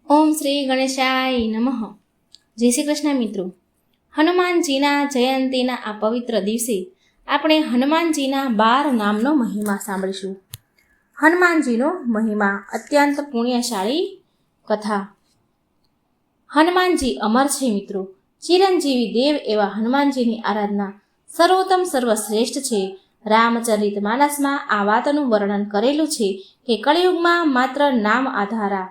ઓમ શ્રી ગણેશાય નમઃ. જય શ્રી કૃષ્ણ મિત્રો. હનુમાનજીના જયંતીના આ પવિત્ર દિવસે આપણે હનુમાનજીના 12 નામનો મહિમા સાંભળીશું. હનુમાનજીનો મહિમા અત્યંત પુણ્યશાળી કથા. હનુમાનજી અમર છે મિત્રો. ચિરંજીવી દેવ એવા હનુમાનજીની આરાધના સર્વોત્તમ સર્વશ્રેષ્ઠ છે. રામચરિત માનસમાં આ વાતનું વર્ણન કરેલું છે કે કળિયુગમાં માત્ર નામ આધારા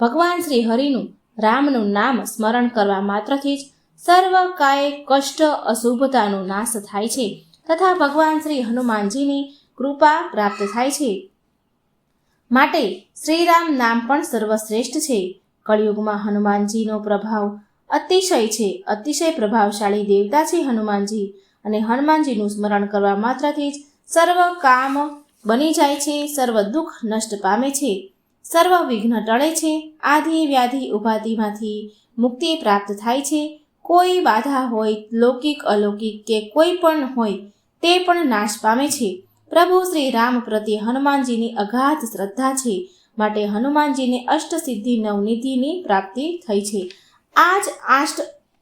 ભગવાન શ્રી હરિનું રામનું નામ સ્મરણ કરવા માત્રથી જ સર્વ કાય કષ્ટ અશુભતાનો નાશ થાય છે તથા ભગવાન શ્રી હનુમાનજીની કૃપા પ્રાપ્ત થાય છે. માટે શ્રીરામ નામ પણ સર્વશ્રેષ્ઠ છે. કળિયુગમાં હનુમાનજીનો પ્રભાવ અતિશય છે. અતિશય પ્રભાવશાળી દેવતા છે હનુમાનજી. અને હનુમાનજીનું સ્મરણ કરવા માત્રથી જ સર્વ કામ બની જાય છે, સર્વ દુઃખ નષ્ટ પામે છે, સર્વ વિઘ્ન ટળે છે, આધિ વ્યાધિ ઉપાધિમાંથી મુક્તિ પ્રાપ્ત થાય છે. કોઈ બાધા હોય, લૌકિક અલૌકિક કે કોઈ પણ હોય તે પણ નાશ પામે છે. પ્રભુ શ્રી રામ પ્રત્યે હનુમાનજીની અગાધ શ્રદ્ધા છે. માટે હનુમાનજીને અષ્ટસિદ્ધિ નવનિધિની પ્રાપ્તિ થઈ છે.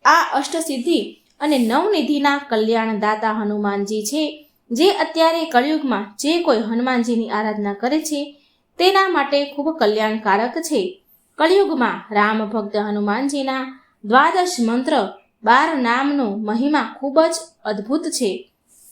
આ અષ્ટસિદ્ધિ અને નવનિધિના કલ્યાણદાતા હનુમાનજી છે, જે અત્યારે કળિયુગમાં જે કોઈ હનુમાનજીની આરાધના કરે છે તેના માટે ખૂબ કલ્યાણકારક છે. કળિયુગમાં રામ ભક્ત હનુમાનજીના 12 મંત્ર 12 નામનો મહિમા ખૂબ જ અદ્ભુત છે.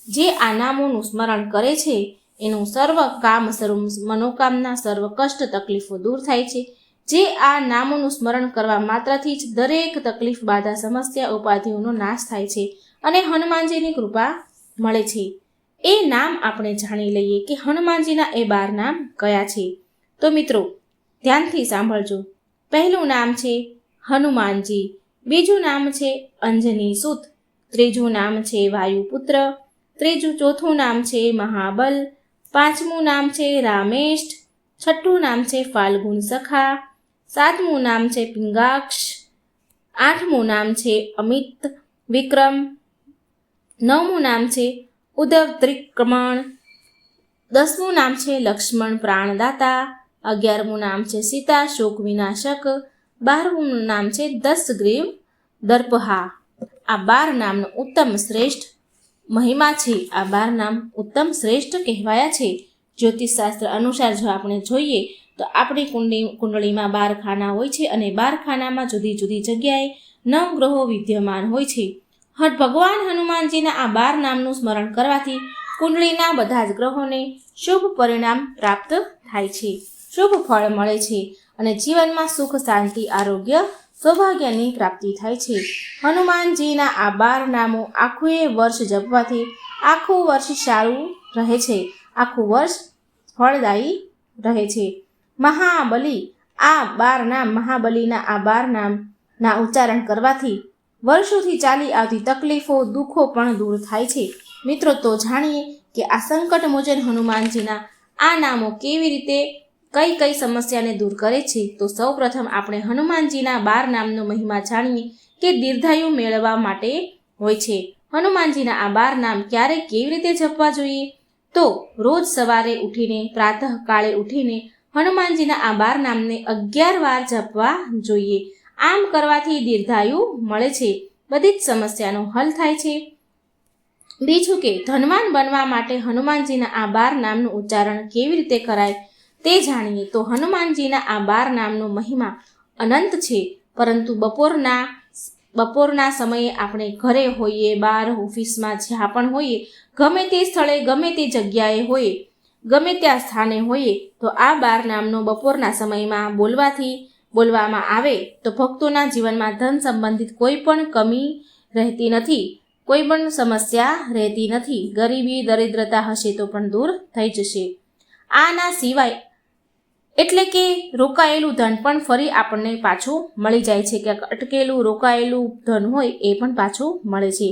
જે આ નામોનું સ્મરણ કરે છે એનું સર્વ કામ, સર્વ મનોકામના, સર્વ કષ્ટ તકલીફો દૂર થાય છે. જે આ નામોનું સ્મરણ કરવા માત્રથી જ દરેક તકલીફ, બાધા, સમસ્યા, ઉપાધિઓનો નાશ થાય છે અને હનુમાનજીની કૃપા મળે છે. એ નામ આપણે જાણી લઈએ કે હનુમાનજીના એ 12 નામ કયા છે. તો મિત્રો ધ્યાનથી સાંભળજો. પહેલું નામ છે હનુમાનજી, બીજું નામ છે અંજની સુત, ત્રીજું નામ છે વાયુપુત્ર, ચોથું નામ છે મહાબલ, પાંચમું નામ છે રામેષ્ઠ, છઠ્ઠું નામ છે ફાલ્ગુન સખા, સાતમું નામ છે પિંગાક્ષ, આઠમું નામ છે અમિત વિક્રમ, નવમું નામ છે ઉદ્ધવ ત્રિક્રમણ, 10મું નામ છે લક્ષ્મણ પ્રાણદાતા, 11મું નામ છે સીતા શોક વિનાશક, 12મું નામ છે દશગ્રીવ દર્પહા. આ 12 નામનો ઉત્તમ શ્રેષ્ઠ મહિમા છે. આ 12 નામ ઉત્તમ શ્રેષ્ઠ કહેવાયા છે. જ્યોતિષશાસ્ત્ર અનુસાર જો આપણે જોઈએ તો આપણી કુંડળીમાં 12 ખાના હોય છે અને 12 ખાનામાં જુદી જુદી જગ્યાએ 9 ગ્રહો વિદ્યમાન હોય છે. ભગવાન હનુમાનજીના આ 12 નામનું સ્મરણ કરવાથી કુંડળીના બધા જ ગ્રહોને શુભ પરિણામ પ્રાપ્ત થાય છે, શુભ ફળ મળે છે અને જીવનમાં સુખ, શાંતિ, આરોગ્ય, સૌભાગ્યની પ્રાપ્તિ થાય છે. હનુમાનજીના આ 12 નામો આખું વર્ષ જપવાથી આખું વર્ષ સારું રહે છે, આખું વર્ષ ફળદાયી રહે છે. મહાબલી, આ 12 નામ, મહાબલીના આ 12 નામના ઉચ્ચારણ કરવાથી વર્ષોથી ચાલી આવતી તકલીફો, દુઃખો પણ દૂર થાય છે. મિત્રો તો જાણીએ કે આ સંકટ મોચન હનુમાનજીના આ નામો કેવી રીતે કઈ કઈ સમસ્યાને દૂર કરે છે. તો સૌ પ્રથમ આપણે હનુમાનજીના 12 નામનો મહિમા જાણીએ કે દીર્ઘાયુ મેળવવા માટે હોય છે. હનુમાનજીના આ 12 નામ ક્યારે કેવી રીતે જપવા જોઈએ? તો રોજ સવારે ઉઠીને, પ્રાતઃ કાળે ઉઠીને હનુમાનજીના આ 12 નામને 11 વાર જપવા જોઈએ. આમ કરવાથી દીર્ઘાયુ મળે છે, બધી જ સમસ્યાનો હલ થાય છે. બીજું કે ધનવાન બનવા માટે હનુમાનજીના આ 12 નામનું ઉચ્ચારણ કેવી રીતે કરાય તે જાણીએ. તો હનુમાનજીના આ 12 નામનો મહિમા અનંત છે. પરંતુ બપોરના સમયે આપણે ઘરે હોઈએ, બહાર ઓફિસમાં જ્યાં પણ હોઈએ, ગમે તે સ્થળે, ગમે તે જગ્યાએ હોઈએ, ગમે ત્યાં સ્થાને હોઈએ, તો આ 12 નામનો બપોરના સમયમાં બોલવામાં આવે તો ભક્તોના જીવનમાં ધન સંબંધિત કોઈ પણ કમી રહેતી નથી, કોઈ પણ સમસ્યા રહેતી નથી. ગરીબી, દરિદ્રતા હશે તો પણ દૂર થઈ જશે. આના સિવાય એટલે કે રોકાયેલું ધન પણ ફરી આપણને પાછું મળી જાય છે, કે અટકેલું રોકાયેલું ધન હોય એ પણ પાછું મળે છે.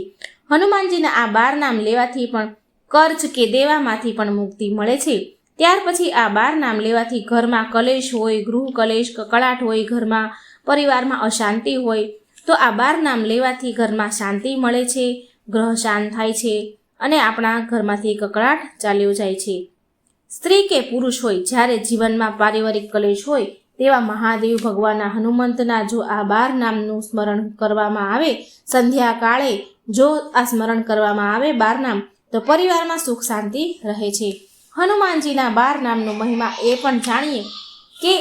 હનુમાનજીના આ 12 નામ લેવાથી પણ કર્જ કે દેવામાંથી પણ મુક્તિ મળે છે. ત્યાર પછી આ 12 નામ લેવાથી ઘરમાં કલેશ હોય, ગૃહ કલેશ, કકળાટ હોય, ઘરમાં પરિવારમાં અશાંતિ હોય તો આ 12 નામ લેવાથી ઘરમાં શાંતિ મળે છે, ગ્રહ શાંત થાય છે અને આપણા ઘરમાંથી કકળાટ ચાલ્યો જાય છે. સ્ત્રી કે પુરુષ હોય, જ્યારે જીવનમાં પારિવારિક કલેશ હોય તેવા મહાદેવ ભગવાનના હનુમંતના જો આ 12 નામનું સ્મરણ કરવામાં આવે, સંધ્યાકાળે જો આ સ્મરણ કરવામાં આવે 12 નામ, તો પરિવારમાં સુખ શાંતિ રહે છે. હનુમાનજીના 12 નામનો મહિમા એ પણ જાણીએ કે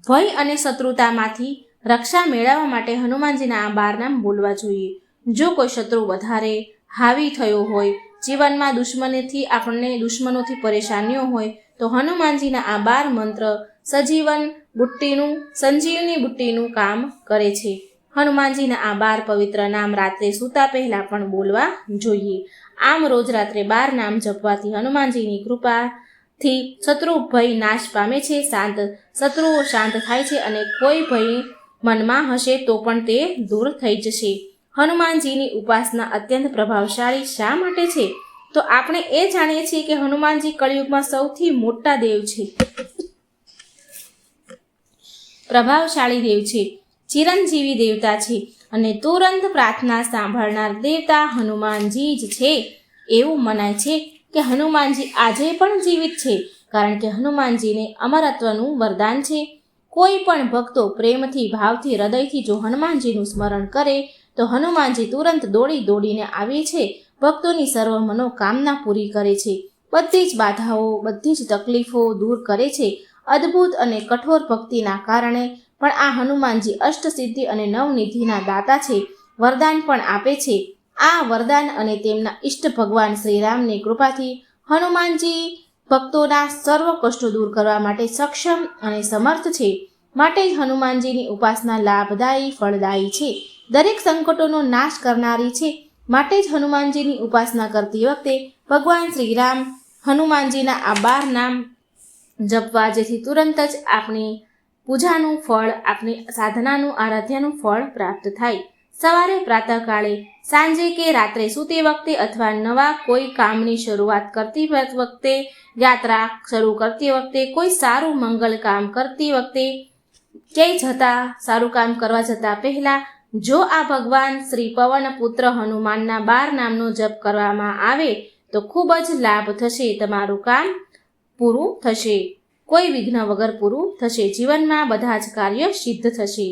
ભય અને શત્રુતામાંથી રક્ષા મેળવવા માટે હનુમાનજીના આ 12 નામ બોલવા જોઈએ. જો કોઈ શત્રુ વધારે હાવી થયો હોય, જીવનમાં દુશ્મનોથી પરેશાનીઓ હોય, તો હનુમાનજીના આ 12 મંત્ર સંજીવની બુટ્ટીનું કામ કરે છે. હનુમાનજીના આ 12 પવિત્ર નામ રાત્રે સૂતા પહેલા પણ બોલવા જોઈએ. આમ રોજ રાત્રે 12 નામ જપવાથી હનુમાનજીની કૃપાથી શત્રુ ભય નાશ પામે છે, શત્રુઓ શાંત થાય છે અને કોઈ ભય મનમાં હશે તો પણ તે દૂર થઈ જશે. હનુમાનજીની ઉપાસના અત્યંત પ્રભાવશાળી શા માટે છે? તો આપણે એ જાણીએ છીએ કે હનુમાનજી કળિયુગમાં સૌથી મોટા દેવ છે, પ્રભાવશાળી દેવ છે, ચિરંજીવી દેવતા છે અને તુરંત પ્રાર્થના સાંભળનાર દેવતા હનુમાનજી જ છે. એવું મનાય છે કે હનુમાનજી આજે પણ જીવિત છે, કારણ કે હનુમાનજીને અમરત્વનું વરદાન છે. કોઈ પણ ભક્તો પ્રેમથી, ભાવથી, હૃદયથી જો હનુમાનજીનું સ્મરણ કરે તો હનુમાનજી તુરંત દોડીને આવે છે, ભક્તોની સર્વ મનોકામના પૂરી કરે છે, બધી જ બાધાઓ, બધી જ તકલીફો દૂર કરે છે. અદ્ભુત અને કઠોર ભક્તિના કારણે પણ આ હનુમાનજી અષ્ટસિદ્ધિ અને નવનિધિના દાતા છે, વરદાન પણ આપે છે. આ વરદાન અને તેમના ઈષ્ટ ભગવાન શ્રીરામની કૃપાથી હનુમાનજી ભક્તોના સર્વ કષ્ટો દૂર કરવા માટે સક્ષમ અને સમર્થ છે. માટે જ હનુમાનજીની ઉપાસના લાભદાયી, ફળદાયી છે, દરેક સંકટોનો નાશ કરનારી છે. માટે જ હનુમાનજીની ઉપાસના કરતી વખતે ભગવાન શ્રીરામ હનુમાનજીના આ 12 નામ જપવા, જેથી તુરંત જ આપણી પૂજાનું ફળ, આપણી સાધનાનું, આરાધ્યાનું ફળ પ્રાપ્ત થાય. સવારે, પ્રાતઃકાળે, સાંજે કે રાત્રે સૂતી વખતે અથવા નવા કોઈ કામની શરૂઆત કરતી વખતે, યાત્રા શરૂ કરતી વખતે, કોઈ સારું મંગલ કામ કરતી વખતે, ક્યાંય સારું કામ કરવા જતા પહેલા જો આ ભગવાન શ્રી પવન પુત્ર હનુમાનના 12 નામનો જપ કરવામાં આવે તો ખૂબ જ લાભ થશે. તમારું કામ પૂરું થશે, કોઈ વિઘ્ન વગર પૂરું થશે. જીવનમાં બધા જ કાર્ય સિદ્ધ થશે.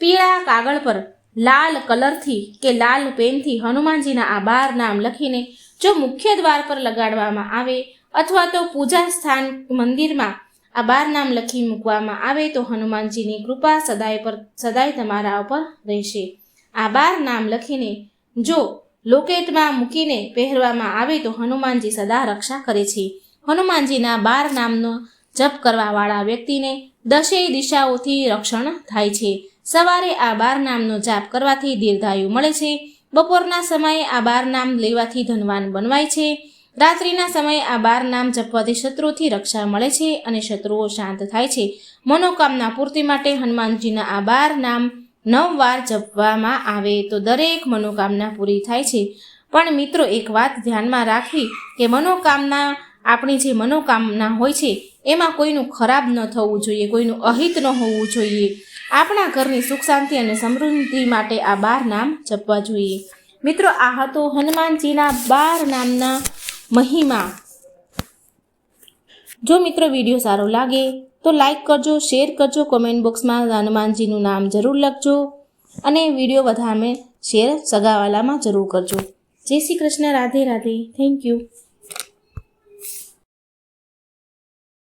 પીળા કાગળ પર લાલ કલરથી કે લાલ પેનથી હનુમાનજીના આ 12 નામ લખીને જો મુખ્ય દ્વાર પર લગાડવામાં આવે અથવા તો પૂજા સ્થાન મંદિરમાં આ 12 નામ લખી મૂકવામાં આવે તો હનુમાનજીની કૃપા સદાય તમારા ઉપર રહેશે. આ 12 નામ લખીને જો લોકેટમાં મૂકીને પહેરવામાં આવે તો હનુમાનજી સદા રક્ષા કરે છે. હનુમાનજીના 12 નામનો જપ કરવાવાળા વ્યક્તિને 10 દિશાઓથી રક્ષણ થાય છે. સવારે આ 12 નામનો જાપ કરવાથી દીર્ઘાયુ મળે છે. બપોરના સમયે આ 12 નામ લેવાથી ધનવાન બનવાય છે. રાત્રિના સમયે આ 12 નામ જપવાથી શત્રુથી રક્ષા મળે છે અને શત્રુઓ શાંત થાય છે. મનોકામના પૂર્તિ માટે હનુમાનજીના આ 12 નામ 9 વાર જપવામાં આવે તો દરેક મનોકામના પૂરી થાય છે. પણ મિત્રો, એક વાત ધ્યાનમાં રાખવી કે આપણી જે મનોકામના હોય છે એમાં કોઈનું ખરાબ ન થવું જોઈએ, કોઈનું અહિત ન હોવું જોઈએ. આપણા ઘરની સુખ શાંતિ અને સમૃદ્ધિ માટે આ 12 નામ જપવા જોઈએ. મિત્રો, આ હતો હનુમાનજીના 12 નામના મહિમા. જો મિત્રો વિડીયો સારો લાગે તો લાઈક કરજો, શેર કરજો, કોમેન્ટ બોક્સમાં હનુમાનજીનું નામ જરૂર લખજો અને વિડીયો વધારે શેર સગાવાલામાં જરૂર કરજો. જય શ્રી કૃષ્ણ. રાધે રાધે. Thank you.